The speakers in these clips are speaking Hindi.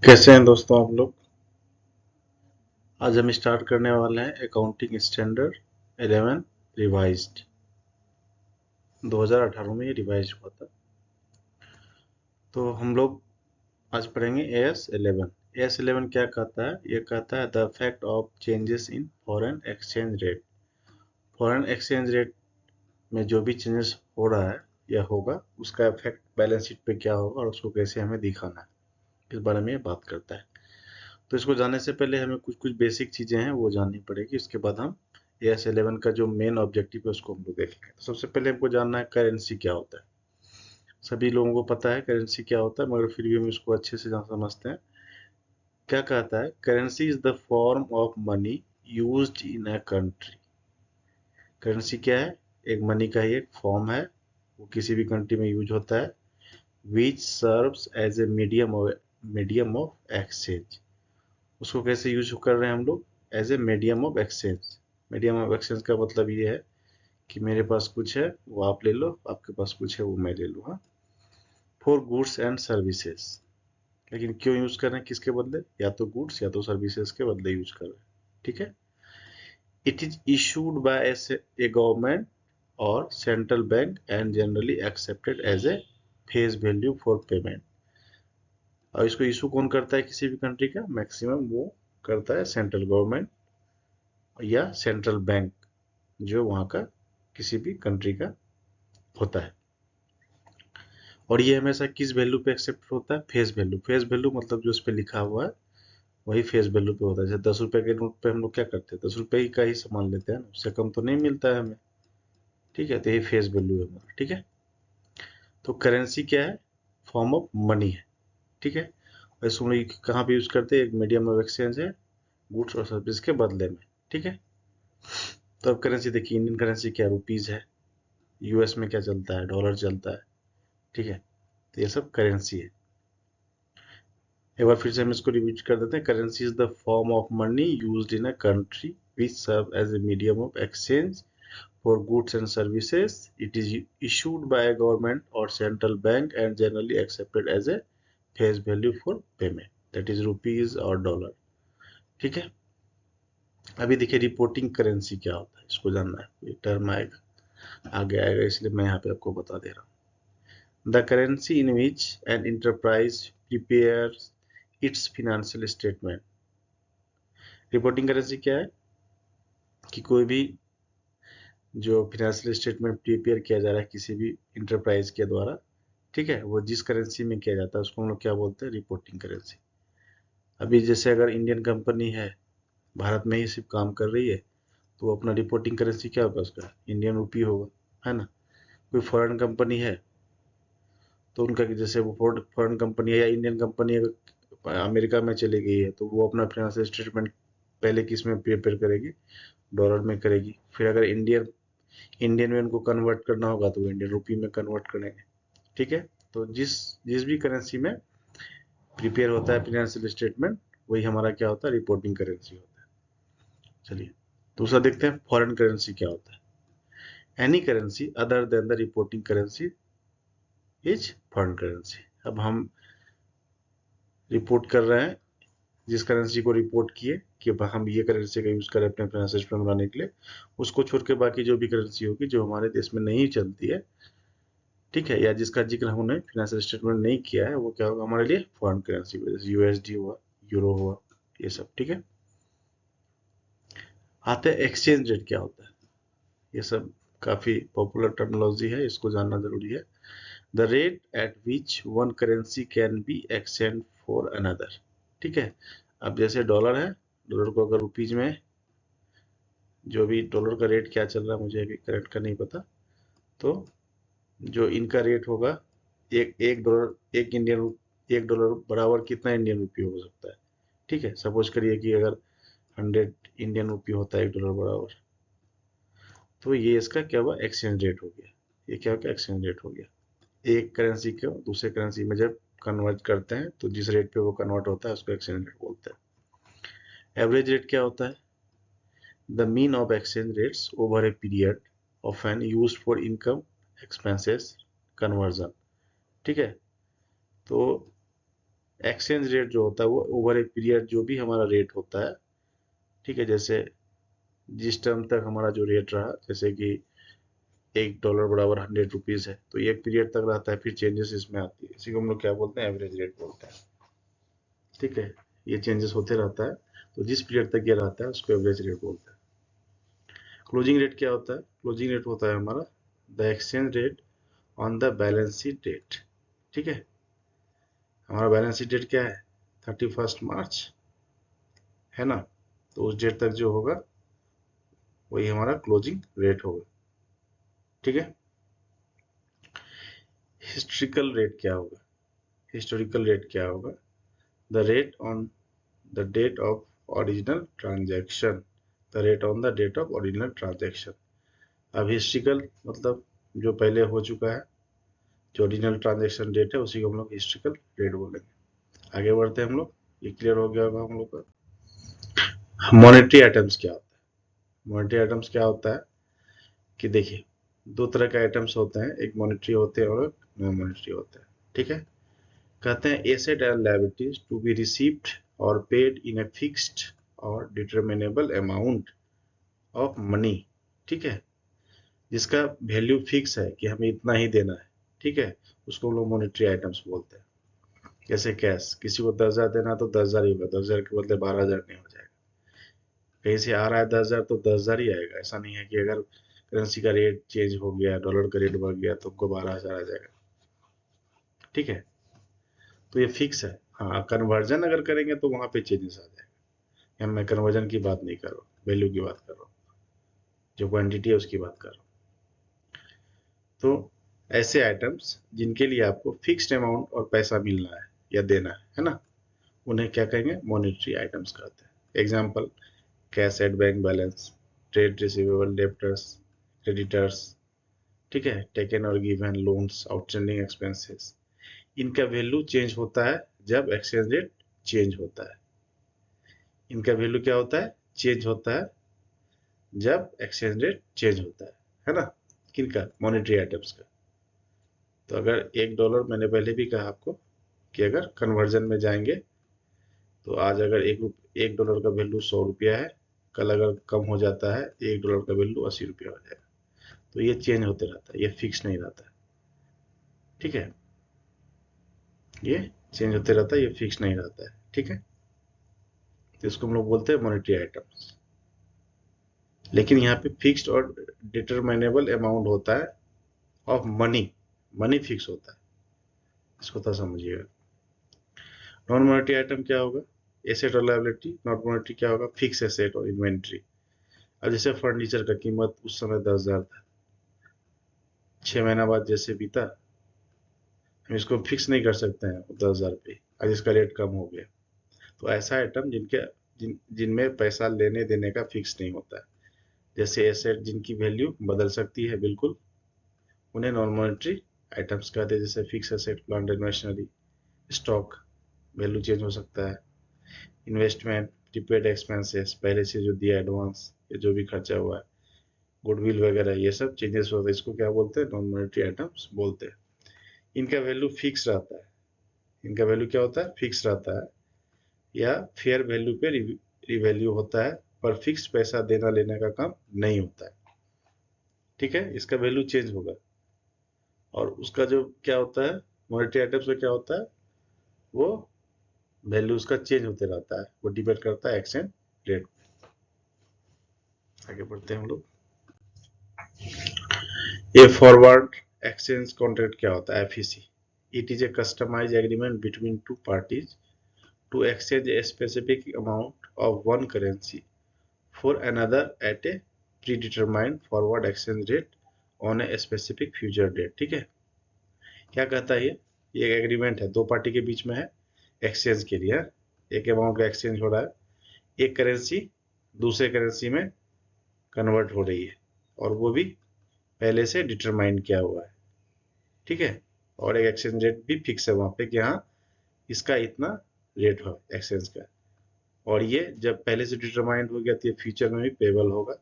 कैसे हैं दोस्तों आप लोग। आज हम स्टार्ट करने वाले हैं अकाउंटिंग स्टैंडर्ड 11 रिवाइज्ड। 2018 में ये रिवाइज हुआ था। तो हम लोग आज पढ़ेंगे AS11। AS11 क्या कहता है? ये कहता है the effect of changes in foreign exchange rate. Foreign exchange rate में जो भी चेंजेस हो रहा है या होगा, उसका इफेक्ट बैलेंस शीट पे क्या होगा और उसको कैसे हमें दिखाना है, इस बारे में ये बात करता है। तो इसको जानने से पहले हमें कुछ कुछ बेसिक चीज़ें हैं वो जाननी पड़ेगी। उसके बाद हम AS11 का जो मेन ऑब्जेक्टिव है उसको हम लोग देखेंगे। तो सबसे पहले हमको जानना है करेंसी क्या होता है। सभी लोगों को पता है करेंसी क्या होता है, मगर फिर भी हम इसको अच्छे से समझते हैं। क्या कहता है? Currency is the form of money used in a country. Currency क्या है? एक मनी का ही एक फॉर्म है, वो किसी भी कंट्री में यूज होता है। Which serves as a medium of exchange. उसको कैसे यूज कर रहे हैं हम लोग? As a medium of exchange. Medium of exchange का मतलब ये है कि मेरे पास कुछ है वो आप ले लो, आपके पास कुछ है वो मैं ले लूँ। हाँ, फॉर गुड्स एंड सर्विसेज। लेकिन क्यों यूज कर रहे हैं? किसके बदले? या तो गुड्स या तो सर्विसेज के बदले यूज कर रहे हैं। ठीक है। It is issued by a government और central bank and generally accepted as a face value for payment. और इसको इशू कौन करता है किसी भी कंट्री का? मैक्सिमम वो करता है सेंट्रल गवर्नमेंट या सेंट्रल बैंक, जो वहाँ का किसी भी कंट्री का होता है। और ये हमेशा किस वैल्यू पे एक्सेप्ट होता है? Face value. फेस वैल्यू मतलब जो उस पर लिखा हुआ है वही फेस वैल्यू पे होता है। जैसे 10 रुपए के नोट पे हम लोग क्या करते हैं? 10 रुपए का ही सामान लेते हैं ना, उससे कम तो नहीं मिलता है हमें। ठीक है, तो ये फेस वैल्यू है हमारा। ठीक है। तो करेंसी क्या है? फॉर्म ऑफ मनी है। ठीक है। और इसको हम लोग कहाँ पे यूज करते हैं? एक मीडियम ऑफ एक्सचेंज है गुड्स और सर्विस के बदले में। ठीक है। तो अब करेंसी देखिए, इंडियन करेंसी क्या? रुपीज है। यूएस में क्या चलता है? डॉलर चलता है। ठीक है। तो ये सब करेंसी है। एक बार फिर से हम इसको रिपीट कर देते हैं। Currency is the form of money used in a country which serve as a medium of exchange for goods and services. It is issued by a government or central bank and generally accepted as a face value for payment. That is rupees और डॉलर। ठीक है। अभी देखिए रिपोर्टिंग करेंसी क्या होता है, इसको जानना है। ये टर्म आएगा, आगे आएगा, इसलिए मैं यहाँ पे आपको बता दे रहा हूँ। The currency in which N enterprise prepares it's financial statement. Reporting currency क्या है? कि कोई भी जो फिनेंशियल स्टेटमेंट प्रिपेयर किया जा रहा है किसी भी इंटरप्राइज के द्वारा, ठीक है, वो जिस करेंसी में किया जाता है उसको हम लोग क्या बोलते हैं? Reporting currency. अभी जैसे अगर इंडियन कंपनी है, भारत में ही सिर्फ काम कर रही है, तो वो अपना रिपोर्टिंग करेंसी क्या होगा? उसका इंडियन रुपी होगा, है ना। कोई फॉरेन कंपनी है तो उनका जैसे वो फॉरेन कंपनी है या इंडियन कंपनी अगर अमेरिका में चली गई है तो वो अपना फाइनेंशियल स्टेटमेंट पहले किस में प्रिपेयर करेगी? डॉलर में करेगी। फिर अगर इंडियन इंडियन में उनको कन्वर्ट करना होगा तो वो इंडियन रुपी में कन्वर्ट करेंगे। ठीक है। तो जिस जिस भी करेंसी में प्रिपेयर होता है फाइनेंशियल स्टेटमेंट, वही हमारा क्या होता है? रिपोर्टिंग करेंसी होता है। चलिए दूसरा देखते हैं, फॉरेन करेंसी क्या होता है। Any currency other than the reporting currency is foreign currency. अब हम रिपोर्ट कर रहे हैं, जिस करेंसी को रिपोर्ट किए कि हम ये करेंसी का यूज करें अपने फाइनेंशियल स्टेटमेंट बनाने के लिए, उसको छोड़ के बाकी जो भी करेंसी होगी जो हमारे देश में नहीं चलती है, ठीक है, या जिसका जिक्र हमने फाइनेंशियल स्टेटमेंट नहीं किया है, वो क्या होगा हमारे लिए? Foreign currency. जैसे यूएसडी हुआ, यूरो हुआ, ये सब। ठीक है। आते हैं एक्सचेंज रेट क्या होता है। ये सब काफी पॉपुलर टर्मिनोलॉजी है, इसको जानना जरूरी है। The rate at which one currency can be exchange for another. ठीक है। अब जैसे डॉलर है, डॉलर को अगर रुपीज में, जो भी डॉलर का रेट क्या चल रहा है मुझे अभी करेक्ट का नहीं पता, तो जो इनका रेट होगा, एक एक डॉलर एक इंडियन, एक डॉलर बराबर कितना इंडियन रुपये हो सकता है? ठीक है, सपोज करिए कि अगर 100 इंडियन रुपये होता है एक डॉलर बराबर, तो ये इसका क्या हुआ? एक्सचेंज रेट हो गया। ये क्या हो गया? एक्सचेंज रेट हो गया। एक करेंसी को दूसरे करेंसी में जब कन्वर्ट करते हैं तो जिस रेट पे वो कन्वर्ट होता है उसको एक्सचेंज रेट बोलते हैं। एवरेज रेट क्या होता है? The mean of exchange rates over a period of an use for income expenses conversion. ठीक है। तो एक्सचेंज रेट जो होता है वो ओवर ए पीरियड जो भी हमारा रेट होता है, ठीक है, जैसे जिस टर्म तक हमारा जो रेट रहा, जैसे कि $1 बराबर 100 रुपीज है, तो ये एक पीरियड तक रहता है, फिर चेंजेस इसमें आती है, इसी को हम लोग क्या बोलते हैं, एवरेज रेट बोलते हैं। ठीक है, ये चेंजेस होते रहता है, तो जिस पीरियड तक ये रहता है उसको एवरेज रेट बोलते हैं। क्लोजिंग रेट क्या होता है? क्लोजिंग रेट होता है हमारा the exchange rate on the balance sheet date. ठीक है, हमारा बैलेंस शीट डेट क्या है? 31 मार्च है ना, तो उस डेट तक जो होगा वही हमारा क्लोजिंग रेट होगा। ठीक है, हिस्ट्रिकल रेट क्या होगा? हिस्टोरिकल रेट क्या होगा? The rate on the date of original transaction, the rate on the date of original transaction. अब हिस्ट्रिकल मतलब जो पहले हो चुका है, जो ओरिजिनल ट्रांजैक्शन डेट है उसी को हम लोग हिस्ट्रिकल रेट बोलेंगे। आगे बढ़ते हैं हम लोग, ये क्लियर हो गया होगा हम लोग का। मॉनेटरी आइटम्स क्या होता है? मॉनेटरी आइटम्स क्या होता है कि देखिए, दो तरह के आइटम्स होते हैं, एक मॉनेटरी होते हैं और एक नॉन मॉनेटरी होते हैं। ठीक है, कहते हैं asset and liabilities to be received और पेड इन ए फिक्स्ड और डिटरमिनेबल अमाउंट ऑफ मनी। ठीक है, जिसका वैल्यू फिक्स है कि हमें इतना ही देना है। ठीक है, उसको हम लोग मॉनेटरी आइटम्स बोलते हैं। जैसे कैश, किसी को 10,000 देना तो 10,000 ही होगा, 10,000 के बदले 12,000 नहीं हो जाएगा। कहीं से आ रहा है 10,000 तो 10,000 ही आएगा, ऐसा नहीं है कि अगर करेंसी का रेट चेंज हो गया, डॉलर का रेट बढ़ गया तो हमको 12,000 आ जाएगा। ठीक है, तो ये फिक्स है। हाँ, कन्वर्जन अगर करेंगे तो वहां पे चेंजेस आ जाएगा। यहाँ मैं कन्वर्जन की बात नहीं कर रहा हूँ, वैल्यू की बात कर रहा हूँ, जो क्वांटिटी है उसकी बात कर रहा हूँ। तो ऐसे आइटम्स जिनके लिए आपको फिक्स्ड अमाउंट और पैसा मिलना है या देना है ना, उन्हें क्या कहेंगे? मॉनेटरी आइटम्स कहते हैं। Example, cash at bank balance, trade receivable, debtors, creditors. ठीक है, टेकन और गिवन लोन्स, आउटस्टैंडिंग एक्सपेंसेस। इनका वैल्यू चेंज होता है जब एक्सचेंज रेट चेंज होता है। इनका वैल्यू क्या होता है? चेंज होता है जब एक्सचेंज रेट चेंज होता है ना। किनका? मॉनेटरी आइटम्स का। तो अगर $1, मैंने पहले भी कहा आपको कि अगर कन्वर्जन में जाएंगे तो आज अगर $1 का वैल्यू 100 रुपया है, कल अगर कम हो जाता है $1 का वैल्यू 80 रुपया हो जाएगा। तो ये चेंज होते रहता है, ये फिक्स नहीं रहता है। ठीक है, ये चेंज होते रहता है, ये फिक्स नहीं रहता है। ठीक है, तो इसको हम लोग बोलते हैं मॉनेटरी आइटम्स। लेकिन यहाँ पे फिक्स्ड और डिटरमाइनेबल अमाउंट होता है ऑफ मनी, मनी फिक्स होता है, इसको तो समझिएगा। नॉन मॉनेटरी आइटम क्या होगा? एसेट और लायबिलिटी। नॉन मॉनेटरी क्या होगा? फिक्स एसेट और इन्वेंट्री। अब जैसे फर्नीचर का कीमत उस समय 10,000 था, 6 महीना बाद जैसे बीता, हम इसको फिक्स नहीं कर सकते हैं 10,000 पे, आज इसका रेट कम हो गया। तो ऐसा आइटम जिनमें पैसा लेने देने का फिक्स नहीं होता है, जैसे एसेट जिनकी वैल्यू बदल सकती है बिल्कुल, उन्हें नॉन मॉनेटरी आइटम्स कहते हैं। जैसे fix asset, plant and machinery, stock, value change हो सकता है। इन्वेस्टमेंट, प्रीपेड एक्सपेंसेस, पहले से जो दिया एडवांस, या जो भी खर्चा हुआ है, गुडविल वगैरह, ये सब चेंजेस होते हैं, इसको क्या बोलते हैं? नॉन मॉनेटरी आइटम्स बोलते हैं। इनका वैल्यू फिक्स रहता है। इनका वैल्यू क्या होता है? फिक्स रहता है, या फेयर वैल्यू पे रिवैल्यू होता है, पर फिक्स पैसा देना लेने का काम नहीं होता है। ठीक है, इसका वैल्यू चेंज होगा। और उसका जो क्या होता है, मॉनेटरी आइटम्स में क्या होता है, वो वैल्यू उसका चेंज होते रहता है, वो डिपेंड करता है एक्सचेंज रेट। आगे बढ़ते हैं हम लोग। ये फॉरवर्ड एक्सचेंज कॉन्ट्रैक्ट क्या होता है? FEC. It is a customize agreement between two parties to exchange a specific amount of one currency for another at a predetermined forward exchange rate on a specific future date। ठीक है, क्या कहता है ये एग्रीमेंट है, दो पार्टी के बीच में है, एक्सचेंज के लिए। एक अमाउंट का एक्सचेंज हो रहा है, एक करेंसी दूसरे करेंसी में कन्वर्ट हो रही है, और वो भी पहले से डिटरमाइन किया हुआ है। ठीक है, और एक एक्सचेंज रेट भी फिक्स है वहां पे कि हाँ, इसका इतना रेट हो एक्सचेंज का, और ये जब पहले से डिटरमाइंड हो गया तो ये फ्यूचर में भी पेबल होगा।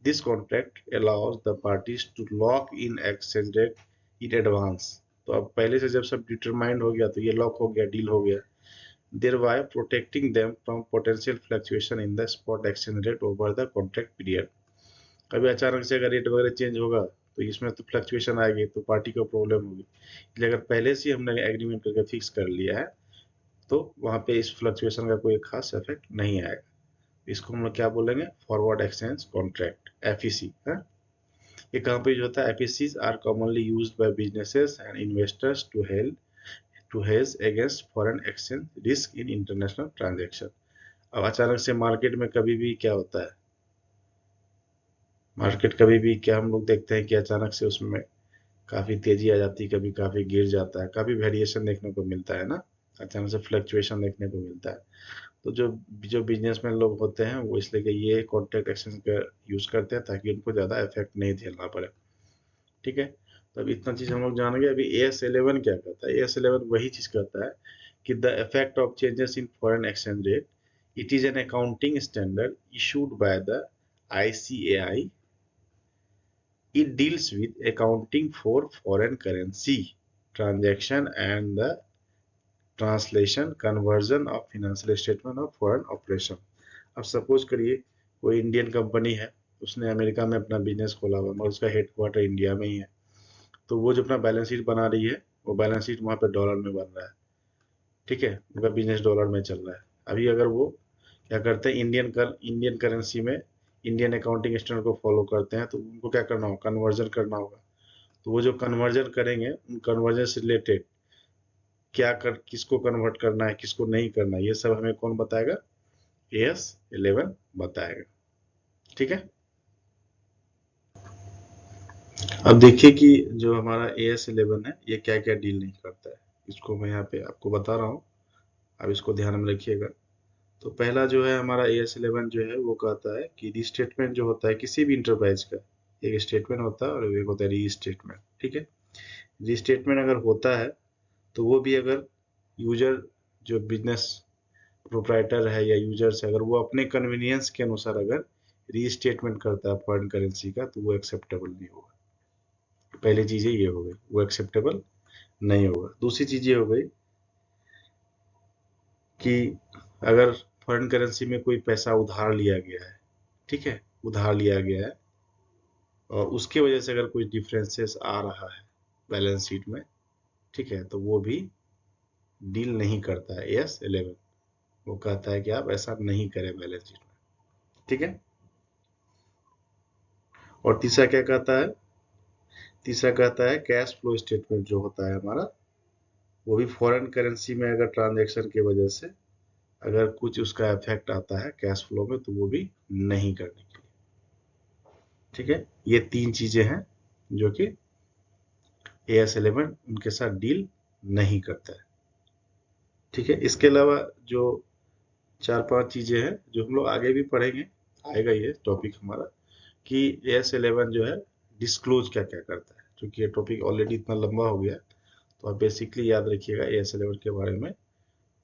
This contract allows the parties to lock in exchange rate in advance. तो अब पहले से जब सब डिटरमाइंड हो गया तो ये लॉक हो गया, डील हो गया, thereby protecting them from potential fluctuation in the spot exchange rate over the contract period. कभी अचानक से अगर रेट वगैरह चेंज होगा तो इसमें तो फ्लक्चुएशन आएगी, तो पार्टी को प्रॉब्लम होगी। इसलिए अगर पहले से हमने एग्रीमेंट करके फिक्स कर लिया है तो वहां पे इस फ्लक्चुएशन का कोई खास इफेक्ट नहीं आएगा। इसको हम लोग क्या बोलेंगे, फॉरवर्ड एक्सचेंज कॉन्ट्रैक्ट, एफईसी है। ये कहाँ पे यूज होता है, FECs are commonly used by businesses and investors to hedge against foreign exchange risk in international transaction. अब अचानक से मार्केट में कभी भी क्या होता है, मार्केट कभी भी क्या हम लोग देखते हैं कि अचानक से उसमें काफी तेजी आ जाती है, कभी काफी गिर जाता है, काफी वेरिएशन देखने को मिलता है ना, अचानक से फ्लक्चुएशन देखने को मिलता है। तो जो जो बिजनेसमैन लोग होते हैं वो इसलिए कि ये कॉन्ट्रैक्ट एक्सचेंज का यूज करते हैं ताकि उनको ज्यादा इफेक्ट नहीं झेलना पड़े। ठीक है, तो अब इतना चीज हम लोग जान गए। अभी AS11 क्या कहता है, AS11 वही चीज कहता है कि the effect of changes in foreign exchange rate, it is an accounting standard issued by the ICAI. It deals with accounting for foreign currency transaction and the translation conversion of financial statement of foreign operation. अब सपोज करिए कोई इंडियन कंपनी है, उसने अमेरिका में अपना बिजनेस खोला हुआ मगर उसका हेडक्वार्टर इंडिया में ही है, तो वो जो अपना बैलेंस शीट बना रही है वो बैलेंस शीट वहाँ पे डॉलर में बन रहा है। ठीक है, उनका बिजनेस डॉलर में चल रहा है। अभी अगर वो क्या करते हैं, इंडियन करेंसी में इंडियन अकाउंटिंग स्टैंडर्ड को फॉलो करते हैं, तो उनको क्या करना होगा, कन्वर्जन करना होगा। तो वो जो कन्वर्जन करेंगे उन कन्वर्जन से रिलेटेड किसको कन्वर्ट करना है किसको नहीं करना है, ये सब हमें कौन बताएगा, AS11 बताएगा। ठीक है, अब देखिए कि जो हमारा AS11 है ये क्या क्या डील नहीं करता है, इसको मैं यहाँ पे आपको बता रहा हूँ, अब इसको ध्यान में रखिएगा। तो पहला जो है हमारा AS11 जो है वो कहता है कि रीस्टेटमेंट जो होता है किसी भी इंटरप्राइज का, एक स्टेटमेंट होता है और एक होता है रीस्टेटमेंट। ठीक है, रीस्टेटमेंट अगर होता है तो वो भी अगर यूजर जो बिजनेस प्रोप्राइटर है या यूजर्स है, अगर वो अपने कन्वीनियंस के अनुसार अगर रीस्टेटमेंट करता है फॉरेन करेंसी का तो वो एक्सेप्टेबल नहीं होगा। पहली चीज ये हो गई, वो एक्सेप्टेबल नहीं होगा। दूसरी चीज ये हो गई कि अगर फॉरेन करेंसी में कोई पैसा उधार लिया गया है, ठीक है, उधार लिया गया है और उसके वजह से अगर कोई डिफरेंसेस आ रहा है बैलेंस शीट में, ठीक है, तो वो भी डील नहीं करता है AS11। वो कहता है कि आप ऐसा नहीं करें बैलेंस शीट में। ठीक है, और तीसरा क्या कहता है, तीसरा कहता है कैश फ्लो स्टेटमेंट जो होता है हमारा, वो भी फॉरेन करेंसी में अगर ट्रांजैक्शन की वजह से अगर कुछ उसका इफेक्ट आता है कैश फ्लो में तो वो भी नहीं करने के लिए। ठीक है, ये तीन चीजें हैं जो कि AS11 उनके साथ डील नहीं करता है। ठीक है, इसके अलावा जो चार पांच चीजें हैं जो हम लोग आगे भी पढ़ेंगे, आएगा ये टॉपिक हमारा कि AS11 जो है डिस्क्लोज क्या क्या करता है, क्योंकि ये टॉपिक ऑलरेडी इतना लंबा हो गया। तो आप बेसिकली याद रखिएगा AS11 के बारे में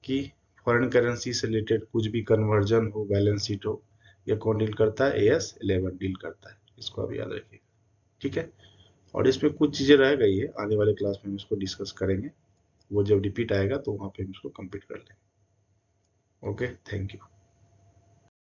कि फॉरेन करेंसी से रिलेटेड कुछ भी कन्वर्जन हो, बैलेंस शीट हो, या कौन डील करता है, AS11 डील करता है। इसको आप याद रखिएगा। ठीक है, और इसमें कुछ चीजें रह गई है, आने वाले क्लास में हम इसको डिस्कस करेंगे, वो जब रिपीट आएगा तो वहां पे हम इसको कंप्लीट कर लेंगे। Okay, thank you.